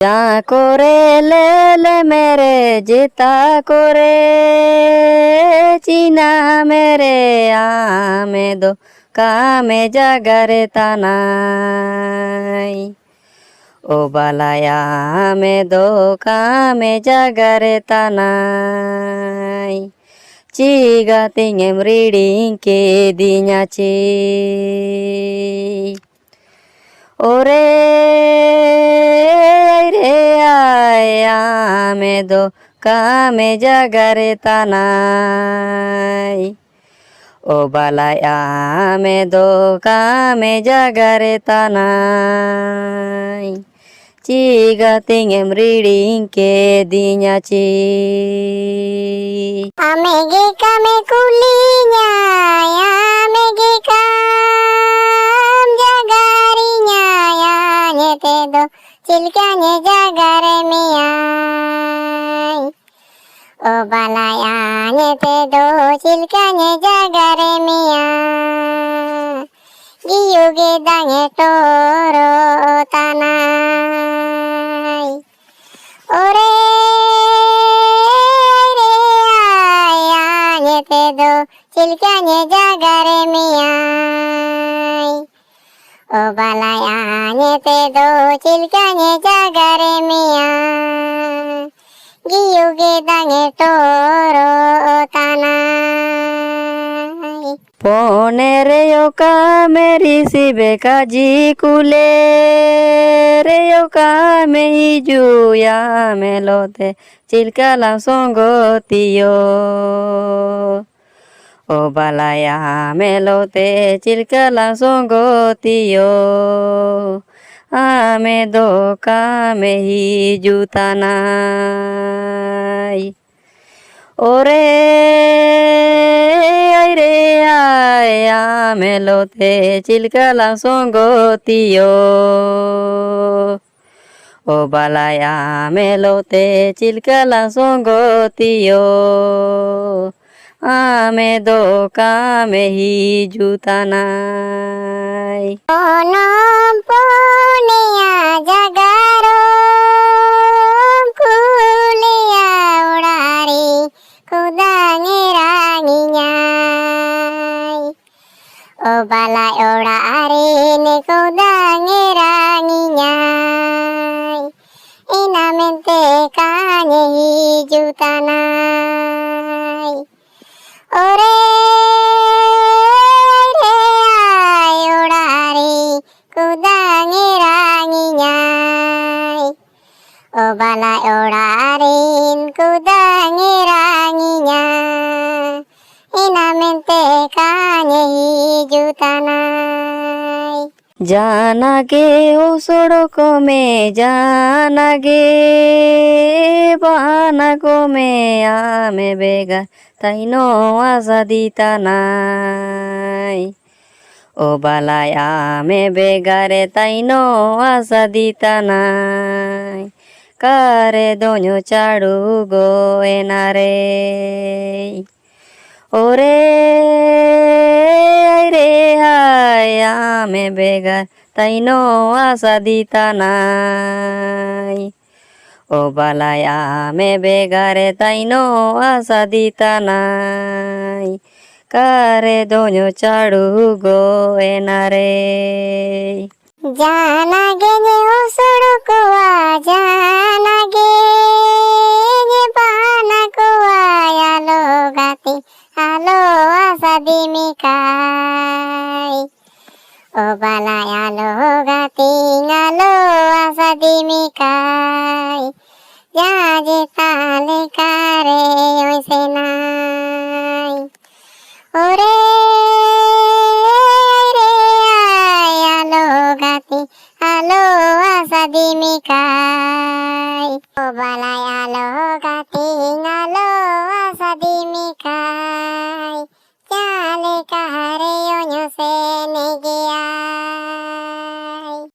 যা করে লেলে মেরে যেতা করে চিনা মেরে আমে দো কামে জাগারে তানাই ও বালায়া আমে দো কামে জাগারে তানাই চিগা tingem reading ke dinya ci ore re ay ame do kame jagare tanai o balai ame do kame jagare tanai ciga tingem reading ke dinya ci amege kame kulinya amege kam jagarinya ya nyete do cilkanya jagare miyai o balaya nyete do cilkanya jagare miyai giyuge dange toro tanai ore do cilkanya jagare miyai o balaya nyete do cilkanya jagare miyai giyuge dange toro tanai ponere yoka meri sibe kaji kule re yoka me hiju ya melote cilka langsung gotiyo o balaya melote cilka langsung gotiyo ame do kame hiju tanai ore ay re ay melote cilka langsung gotiyo o balaya melote cilka langsung gotiyo ame do kame hiju tanai onom punia jagaro kulia urari kudange ranginyai o balai urari ne kudange ranginyai inamente kanye hiju tanai ore re ay urari kudange ranginyai o balai urarin kudange ranginyai inamente kanye hiju tanai जाना गे ओ सड़को में जाना गे बहाना को में आमे बेगा ताइनो आजादी तानाई ओ बालाई आमे बेगा रे ताइनो आजादी तानाई कारे दोन्यो चाड़ू गो एनारे ओरे रे ay ame begar taino asadi tanai o balai ame begare taino asadi tanai kare donyo chadu go enare jana ge ne osoro ko jana ge ne bana ko alo gati alo asadi mikai o balai alo gati alo asadi mikai jaje tale kare oi senai ore re ay alo gati alo asadi mikai o balai alo gati alo asadi mikai